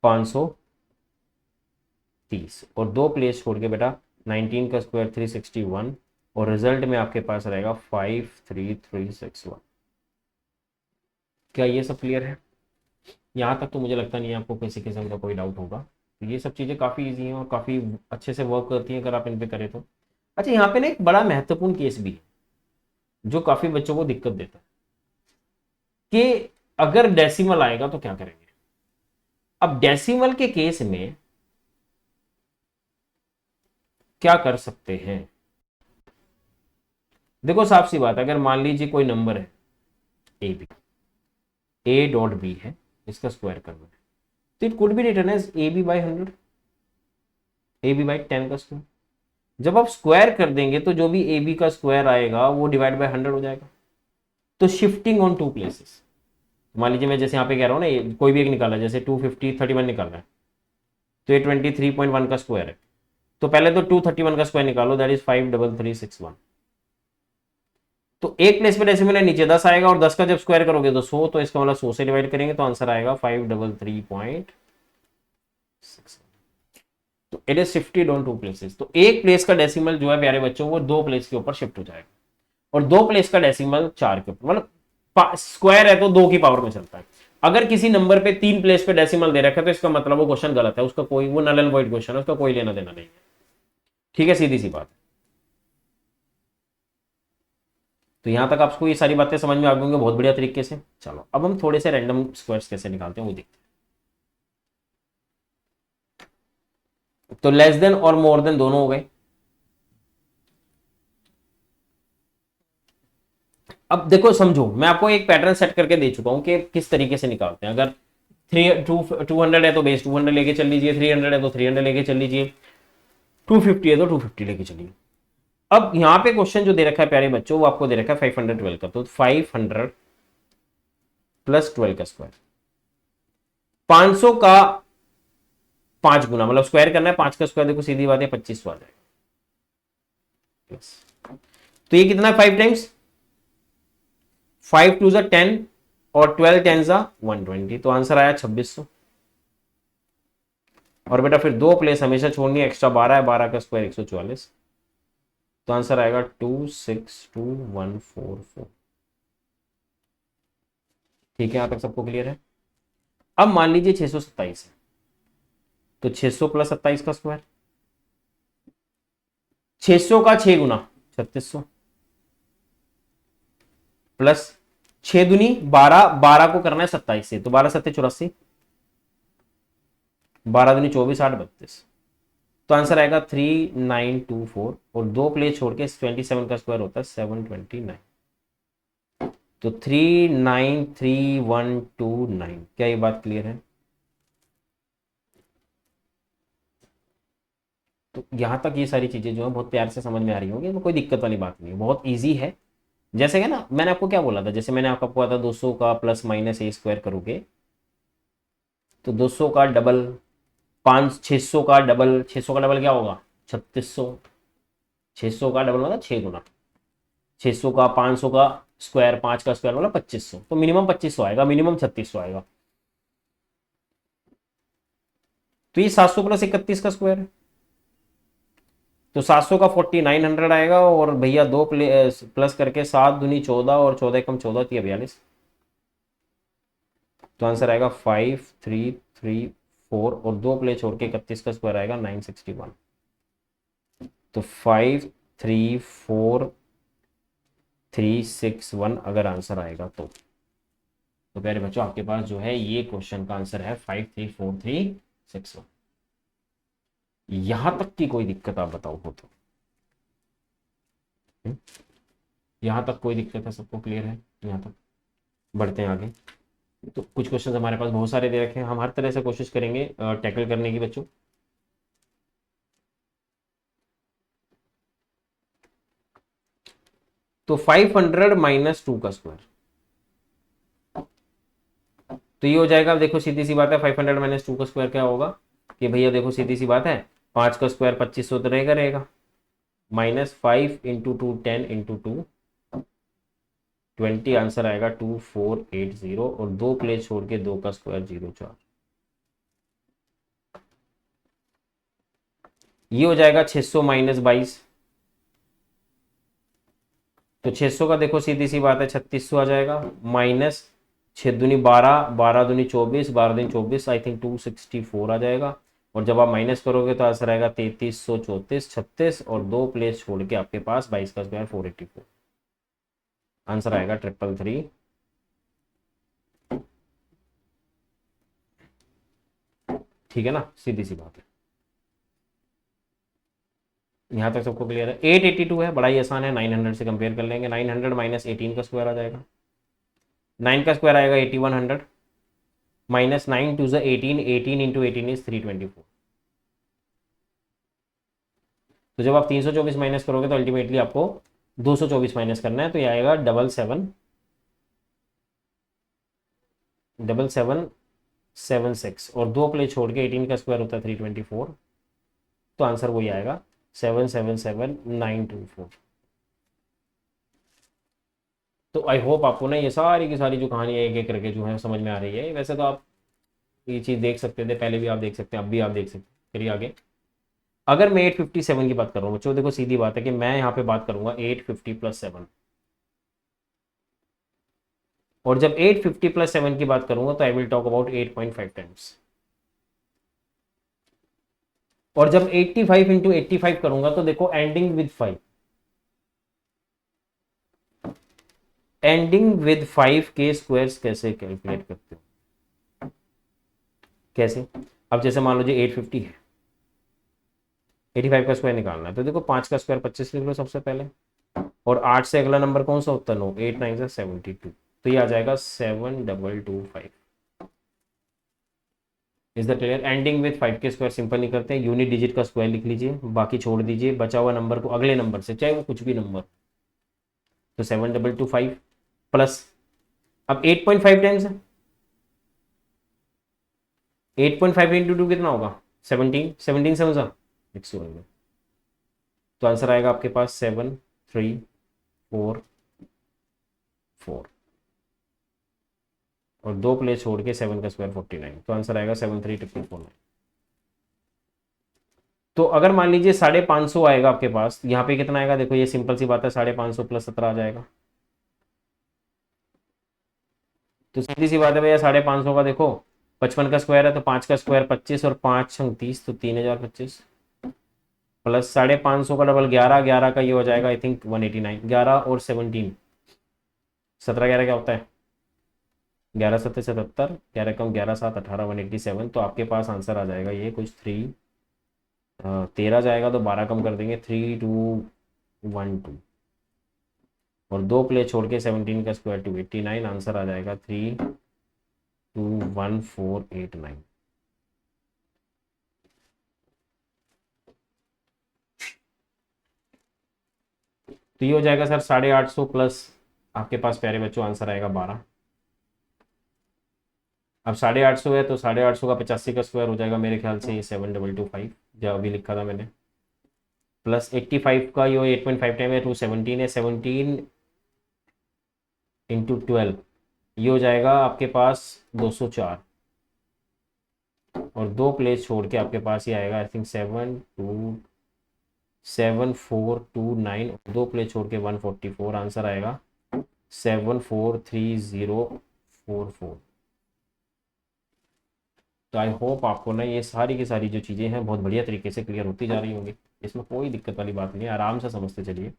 530 और 2 प्लेस छोड़ के बेटा 19 का स्क्वायर 361 और रिजल्ट में आपके पास रहेगा 53361। क्या ये सब क्लियर है? यहाँ तक तो मुझे लगता नहीं है आपको किसी किस्म का कोई डाउट होगा। तो ये सब चीज़ें काफ़ी इजी हैं और काफ़ी अच्छे से वर्क करती हैं अगर आप इन पे करें तो। अच्छा, यहाँ पे ना एक बड़ा महत्वपूर्ण केस भी है जो काफ़ी बच्चों को दिक्कत देता है कि अगर डेसिमल आएगा तो क्या करेंगे। अब डेसिमल के केस में क्या कर सकते हैं, देखो साफ सी बात है, अगर मान लीजिए कोई नंबर है A B, A dot B है, इसका स्क्वायर करना है, तो it could be written as A B by 100, A B by 10 का स्क्वायर। जब आप स्क्वायर कर देंगे तो जो भी ए बी का स्क्वायर आएगा वो डिवाइड बाय 100 हो जाएगा। तो शिफ्टिंग ऑन 2 प्लेसेस, मान लीजिए मैं जैसे यहाँ पे कह रहा हूँ ना, कोई भी एक निकाला, जैसे 250 31 निकालना है, तो ये 23.1 का स्क्वायर है, तो पहले तो 231 का स्क्वायर निकालो, दैट इज 53361। तो एक प्लेस पे डेसिमल है, नीचे 10 आएगा और 10 का जब स्क्वायर करोगे तो 100, तो इसका मतलब 100 से डिवाइड करेंगे तो आंसर आएगा 533.6। तो it is shifted on 2 places. तो एक प्लेस का डेसिमल जो है प्यारे बच्चों वो 2 प्लेस के ऊपर शिफ्ट हो जाएगा और 2 प्लेस का डेसिमल 4 के ऊपर, मतलब स्क्वायर है तो 2 की पावर में चलता है। अगर किसी नंबर पे 3 प्लेस पे डेसिमल दे रखा है तो इसका मतलब वो क्वेश्चन गलत है, उसका कोई, वो नल एंड वॉइड क्वेश्चन है, उसका कोई लेना देना नहीं है। ठीक है, सीधी सी बात है। तो यहां तक आपको ये सारी बातें समझ में आ गई होंगी बहुत बढ़िया तरीके से। चलो अब हम थोड़े से रैंडम स्क्वायर्स कैसे निकालते हैं वो देखते हैं। तो लेस देन और मोर देन दोनों हो गए। अब देखो समझो, मैं आपको एक पैटर्न सेट करके दे चुका हूं कि किस तरीके से निकालते हैं। अगर 200 है तो बेस 200 लेके चल लीजिए, 300 है तो 300 लेके चल लीजिए, 250 है तो 250 लेके चलिए। अब यहां पे क्वेश्चन जो दे रखा है प्यारे बच्चों, वो आपको दे रखा है 512 का, तो 500 प्लस 12 का स्क्वायर, 500 का 5 गुना, मतलब स्क्वायर करना है, 5 का स्क्वायर देखो सीधी बात है 2500 आ जाएगा। तो ये कितना है, 5 टाइम्स 5 2 10 और 12 10 120, तो आंसर आया 2600। और बेटा फिर 2 प्लेस हमेशा छोड़नी है, एक्स्ट्रा 12 है, 12 का स्क्वायर 144, तो आंसर आएगा 262144। ठीक है, यहां तक सबको क्लियर है। अब मान लीजिए 627 है, तो 600 प्लस 27 का स्क्वायर, 600 का 6 गुना 3600 प्लस 6 दुनी 12, 12 को करना है 27 से, तो 12 7 84, 12 दुनी 24 8 32, तो आंसर आएगा 3924, और 2 प्लेस छोड़ के 27 का स्क्वायर होता है 729। तो 393129। क्या ये बात क्लियर है? तो यहां तक ये सारी चीजें जो है बहुत प्यार से समझ में आ रही होंगी, तो कोई दिक्कत वाली बात नहीं है, बहुत ईजी है। जैसे कि ना मैंने आपको क्या बोला था, जैसे मैंने आपको बोला था 200 का प्लस माइनस ए स्क्वायर करोगे तो 200 का डबल, 600 का डबल, 600 का डबल क्या होगा 3600। 600 का डबल मतलब 6 गुना, 600 का 500 का स्क्वायर, 5 का स्क्वायर मतलब 2500, तो मिनिमम 2500 आएगा, मिनिमम 3600 आएगा। तो ये 700 प्लस 31 का स्क्वायर है, तो 700 का 4900 आएगा, और भैया दो प्लस करके 7 दूनी 14, और 14 कम 14 थी 42। तो आंसर आएगा 5334, और 2 प्लेस छोड़ के 31 का स्क्वायर आएगा 961। तो 534361 अगर आंसर आएगा तो प्यारे बच्चों आपके पास जो है ये क्वेश्चन का आंसर है 534361। यहां तक की कोई दिक्कत आप बताओ हो तो? यहां तक कोई दिक्कत है? सबको क्लियर है यहां तक? बढ़ते हैं आगे। तो कुछ क्वेश्चन हमारे पास बहुत सारे दे रखे हैं, हम हर तरह से कोशिश करेंगे टैकल करने की बच्चों। तो 500 माइनस 2 का स्क्वायर, तो ये हो जाएगा, देखो सीधी सी बात है, 500 माइनस 2 का स्क्वायर क्या होगा कि भैया देखो सीधी सी बात है, 5 का स्क्वायर 2500 तो रहेगा रहेगा, माइनस 5 इंटू 2 10 इंटू 2 20, आंसर आएगा 2480, और 2 प्लेस छोड़ के 2 का स्क्वायर 0 4। ये हो जाएगा 600 माइनस 22, तो 600 का देखो सीधी सी बात है 3600 आ जाएगा, माइनस 6 दूनी 12, 12 दूनी 24, 12 दूनी 24, आई थिंक 264 आ जाएगा, और जब आप माइनस करोगे तो आंसर आएगा 3334 36, और 2 प्लेस छोड़ के आपके पास 22 का स्क्वायर 484, आंसर आएगा 333। ठीक है ना, सीधी सी बात है। यहाँ तक सबको क्लियर है? 882 है, बड़ा ही आसान है, 900 से कंपेयर कर लेंगे। 900 माइनस 18 का स्क्वायर आ जाएगा, 9 का स्क्वायर आएगा 8100, माइनस 9 टू ज़ 18, 18 इंटू 18 इज 324। तो जब आप 324 माइनस करोगे तो अल्टीमेटली आपको 224 माइनस करना है, तो ये आएगा 7776, और 2 प्लेस छोड़ के 18 का स्क्वायर होता है 324, तो आंसर वही आएगा 777924। तो आई होप आपको ना ये सारी की सारी जो कहानी है एक एक करके जो है समझ में आ रही है। वैसे तो आप ये चीज़ देख सकते थे पहले भी, आप देख सकते हैं, अब भी आप देख सकते हैं। चलिए आगे। अगर मैं 857 की बात कर रहा हूँ बच्चों, देखो सीधी बात है कि मैं यहाँ पे बात करूंगा 850 प्लस 7, और जब 850 प्लस 7 की बात करूंगा तो I will talk about 8.5 times, और जब 85 इंटू 85 करूंगा तो देखो एंडिंग विद 5, एंडिंग विद 5 के स्क्वायर्स कैसे कैलकुलेट करते हो? कैसे? अब जैसे मान लो जी 850 है, 85 का स्क्वायर निकालना है, तो देखो 5 का स्क्वायर 25 लिख लो सबसे पहले, और 8 से अगला नंबर कौन सा होता है 9, 8 9 से 72, तो ये आ जाएगा 7225। Is the clear? Ending with 5 के स्क्वायर सिंपल नहीं करते हैं, यूनिट डिजिट का स्क्वायर लिख लीजिए, बाकी छोड़ दीजिए, बचा हुआ नंबर को अगले नंबर से, चाहे वो कुछ भी नंबर, तो 7225 प्लस, अब 8.5 टाइम्स है, 8.5 इंटू 2 कितना होगा 17, 17 7 सा 100, तो आंसर आएगा आपके पास 7344, और 2 प्लेस छोड़ के 7 का स्क्वायर 49, तो आंसर आएगा 73449। तो अगर मान लीजिए 550 आएगा आपके पास, यहाँ पे कितना आएगा देखो, ये सिंपल सी बात है, 550 प्लस 17 आ जाएगा, तो सीधी सी बात है भैया 550 का देखो 55 का स्क्वायर है, तो 5 का स्क्वायर 25, और 5 छंग 30, तो 3025, प्लस 550 का डबल 11, 11 का ये हो जाएगा आई थिंक 189, 11 और 17, 17 11 क्या होता है 11 7 77, 11 कम 11 7 18, 187, तो आपके पास आंसर आ जाएगा ये कुछ 3 13 जाएगा तो 12 कम कर देंगे, 3212, और 2 प्लेस छोड़ के 17 का स्क्वायर 289, आंसर आ जाएगा 321489। तो ये हो जाएगा सर 850 प्लस आपके पास प्यारे बच्चों आंसर आएगा 12। अब 850 है तो 850 का 85 का स्क्वायर हो जाएगा मेरे ख्याल से ये 7225, जो अभी लिखा था मैंने, प्लस 85 का ये 8.5 टाइम है 217 है, 17 इंटू 12 ये हो जाएगा आपके पास 204, और 2 प्लेस छोड़ के आपके पास ये आएगा आई थिंक 7429, 2 प्लेस छोड़ के 144, आंसर आएगा 743044। तो आई होप आपको ना ये सारी की सारी जो चीज़ें हैं बहुत बढ़िया तरीके से क्लियर होती जा रही होंगी, इसमें कोई दिक्कत वाली बात नहीं है, आराम से समझते चलिए।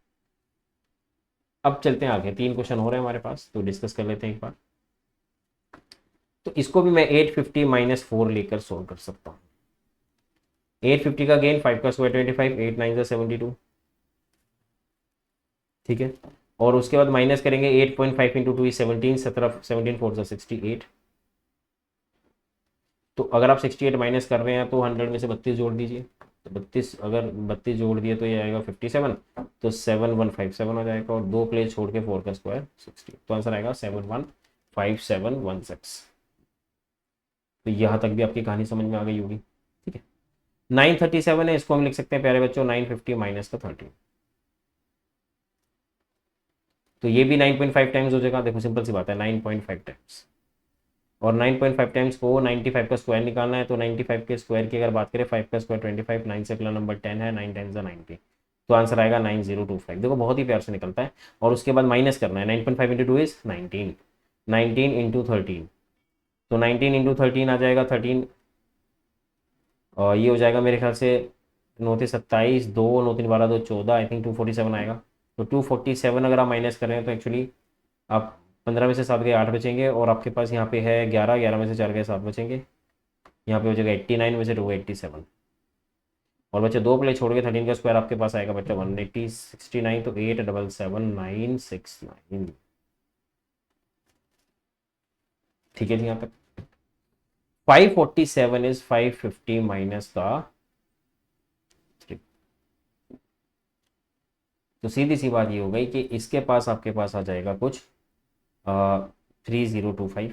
अब चलते हैं आगे, 3 क्वेश्चन हो रहे हैं हमारे पास, तो डिस्कस कर लेते हैं एक बार। तो इसको भी मैं 850 माइनस 4 लेकर सोल्व कर सकता हूँ। 850 का गेन 5 का स्क्वायर 25, 8 9 का 72, ठीक है, और उसके बाद माइनस करेंगे 8.5 इंटू 2 17, 17 4 68। तो अगर आप 68 माइनस कर रहे हैं तो 100 में से 32 जोड़ दीजिए, तो 32 अगर 32 जोड़ दिए तो ये आएगा 57, तो 7157 हो जाएगा, और 2 प्लेस छोड़ के 4 का स्क्वायर 60, तो आंसर आएगा 715716। तो यहाँ तक भी आपकी कहानी समझ में आ गई होगी, ठीक है। 937 है, इसको हम लिख सकते हैं प्यारे बच्चों 950 माइनस का 13, तो ये भी 9.5 टाइम्स हो जाएगा, देखो सिंपल सी बात है 9.5 टाइम्स, और 9.5 टाइम्स को 95 का स्क्वायर निकालना है, तो 95 के स्क्वायर की अगर बात करें 5 का स्क्वायर 25, 9 से अगला नंबर 10 है, 9 10 90, तो आंसर आएगा 9025। देखो बहुत ही प्यार से निकलता है, और उसके बाद माइनस करना है, 9.5 इंटू 2 इज 19, 19 इंटू 13, तो 19 इंटू 13 आ जाएगा 13, और ये हो जाएगा मेरे ख्याल से 9 से 27, 2 9 3 12 2 14, आई थिंक 247 आएगा। तो 247 अगर आप माइनस कर रहे हैं तो एक्चुअली आप 15 में से 7 गए 8 बचेंगे, और आपके पास यहाँ पे है 11, 11 में से 4 गए 7 बचेंगे, यहाँ पे हो जाएगा 89 में से 2 87, और बच्चे 2 प्ले छोड़ के 13 का स्क्वायर आपके पास आएगा बच्चा 180 69, तो 877969, ठीक है जी। यहाँ तक 547 इज 550 माइनस का 3, तो सीधी सी बात ये हो गई कि इसके पास आपके पास आ जाएगा कुछ 3025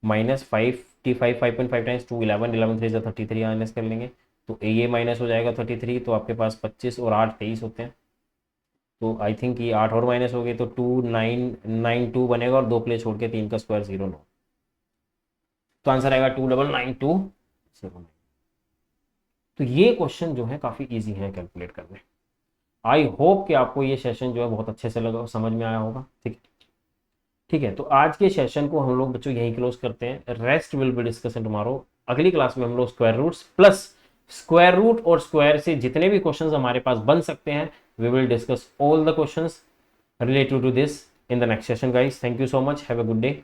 माइनस 55, 5.5 टाइम्स 2 11, 11 3 33 माइनस कर लेंगे, तो ये माइनस हो जाएगा 33, तो आपके पास 25 और 8 23 होते हैं, तो आई थिंक ये 8 और माइनस हो गए, तो 2992 बनेगा, और 2 प्ले छोड़ के 3 का स्क्वायर 09, तो आंसर आएगा 299209। तो ये क्वेश्चन जो है काफ़ी इजी है कैलकुलेट करने। आई होप कि आपको ये सेशन जो है बहुत अच्छे से लगा, समझ में आया होगा, ठीक है। ठीक है, तो आज के सेशन को हम लोग बच्चों यहीं क्लोज करते हैं, rest will be discussion tomorrow. अगली क्लास में हम लोग square roots plus square root और स्क्वायर से जितने भी क्वेश्चंस हमारे पास बन सकते हैं, we will discuss all the questions related to this in the next session guys. Thank you so much, have a good day.